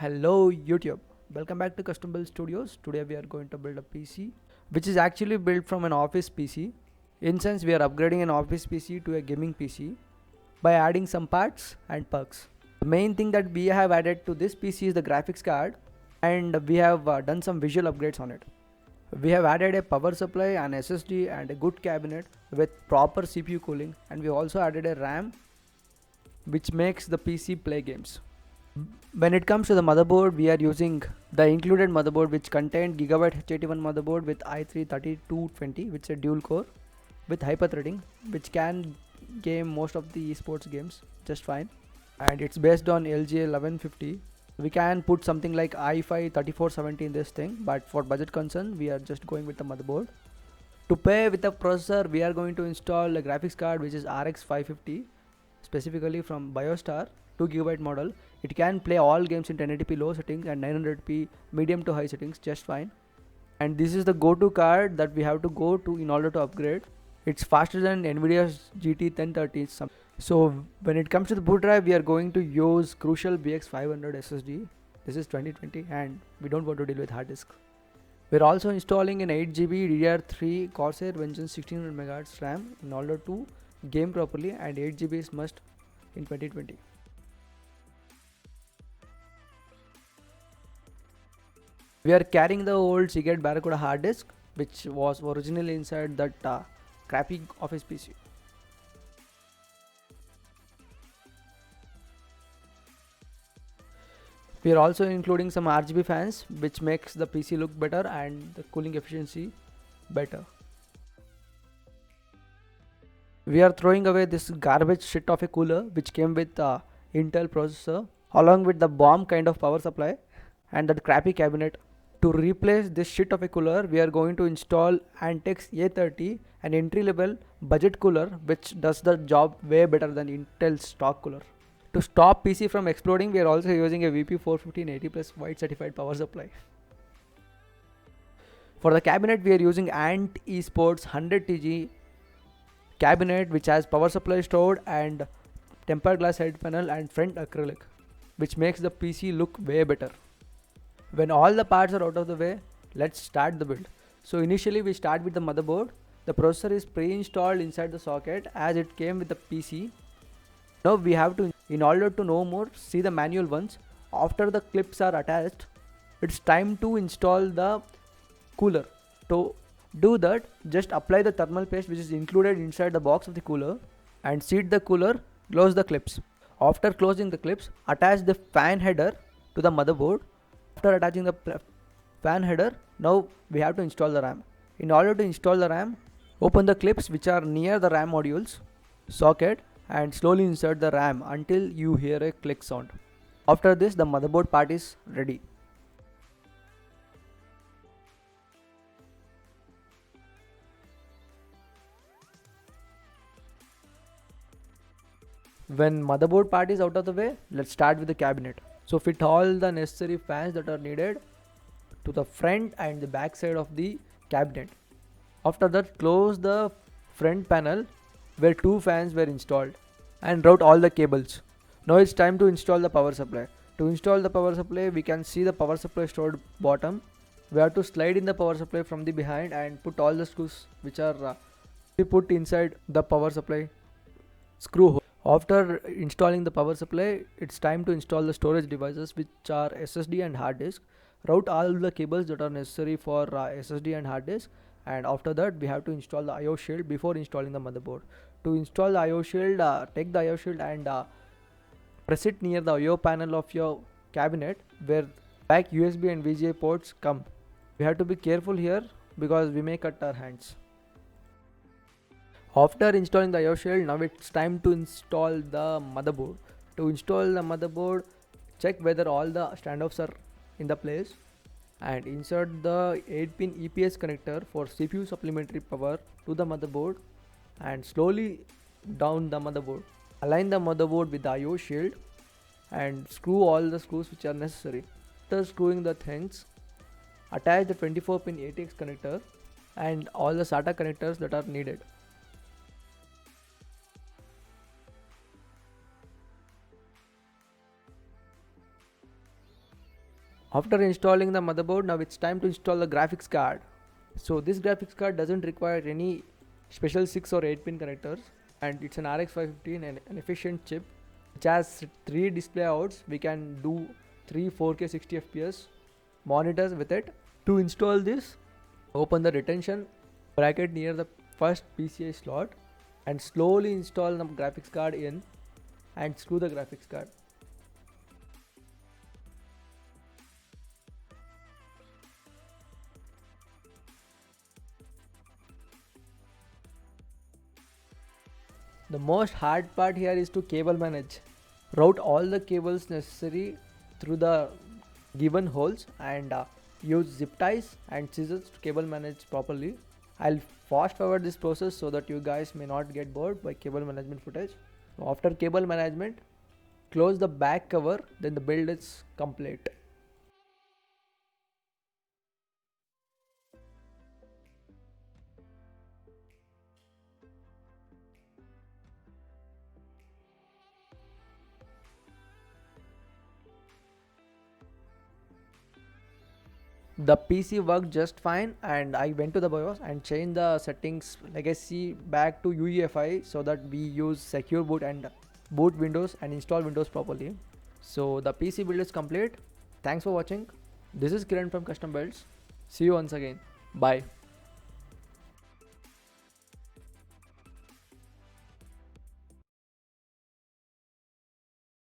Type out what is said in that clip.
Hello YouTube, welcome back to Custom Build Studios. Today we are going to build a PC which is actually built from an office PC. In sense we are upgrading an office PC to a gaming PC by adding some parts and perks. The main thing that we have added to this PC is the graphics card, and we have done some visual upgrades on it. We have added a power supply, an SSD and a good cabinet with proper CPU cooling, and we also added a RAM which makes the PC play games. When it comes to the motherboard, we are using the included motherboard which contained Gigabyte H81 motherboard with i3 3220, which is a dual core with hyper-threading, which can game most of the esports games just fine, and it's based on LGA 1150. We can put something like i5 3470 in this thing, but for budget concern we are just going with the motherboard. To pair with the processor, we are going to install a graphics card which is RX 550, specifically from BioStar 2GB model. It can play all games in 1080p low settings and 900p medium to high settings just fine. And this is the go-to card that we have to go to in order to upgrade. It's faster than Nvidia's GT 1030. So when it comes to the boot drive, we are going to use Crucial BX500 SSD. This is 2020 and we don't want to deal with hard disk. We're also installing an 8GB DDR3 Corsair Vengeance 1600MHz RAM in order to game properly, and 8GB is must in 2020. We are carrying the old Seagate Barracuda hard disk which was originally inside that crappy office PC. We are also including some RGB fans which makes the PC look better and the cooling efficiency better. We are throwing away this garbage shit of a cooler which came with Intel processor along with the bomb kind of power supply and that crappy cabinet. To replace this shit of a cooler, we are going to install Antex A30, an entry-level budget cooler which does the job way better than Intel's stock cooler. To stop PC from exploding, we are also using a VP41580 plus white certified power supply. For the cabinet, we are using Ant Esports 100TG cabinet which has power supply stored and tempered glass side panel and front acrylic, which makes the PC look way better. When all the parts are out of the way, let's start the build. So initially we start with the motherboard. The processor is pre-installed inside the socket as it came with the PC. Now we have to, in order to know more, see the manual ones. After the clips are attached, it's time to install the cooler. To do that, just apply the thermal paste which is included inside the box of the cooler and seat the cooler, close the clips. After closing the clips, attach the fan header to the motherboard. After attaching the fan header, now we have to install the RAM. In order to install the RAM, open the clips which are near the RAM modules socket and slowly insert the RAM until you hear a click sound. After this, the motherboard part is ready. When motherboard part is out of the way, let's start with the cabinet. So fit all the necessary fans that are needed to the front and the back side of the cabinet. After that, close the front panel where two fans were installed and route all the cables. Now it's time to install the power supply. To install the power supply, we can see the power supply stored bottom. We have to slide in the power supply from the behind and put all the screws which are put inside the power supply screw hole. After installing the power supply, it's time to install the storage devices which are SSD and hard disk. Route all the cables that are necessary for SSD and hard disk, and after that we have to install the IO shield before installing the motherboard. To install the IO shield, take the IO shield and press it near the IO panel of your cabinet where back USB and VGA ports come. We have to be careful here because we may cut our hands. After installing the IO shield, now it's time to install the motherboard. To install the motherboard, check whether all the standoffs are in the place and insert the 8-pin EPS connector for CPU supplementary power to the motherboard and slowly down the motherboard. Align the motherboard with the IO shield and screw all the screws which are necessary. After screwing the things, attach the 24-pin ATX connector and all the SATA connectors that are needed. After installing the motherboard, now it's time to install the graphics card. So this graphics card doesn't require any special 6 or 8 pin connectors, and it's an RX 550 and an efficient chip which has 3 display outs. We can do 3 4K 60 fps monitors with it. To install this, open the retention bracket near the first PCI slot and slowly install the graphics card in and screw the graphics card. The most hard part here is to cable manage. Route all the cables necessary through the given holes and use zip ties and scissors to cable manage properly. I'll fast forward this process so that you guys may not get bored by cable management footage. After cable management, close the back cover, then the build is complete. The PC worked just fine, and I went to the BIOS and changed the settings legacy back to UEFI so that we use secure boot and boot Windows and install Windows properly. So the PC build is complete. Thanks for watching. This is Kiran from Custom Builds. See you once again. Bye.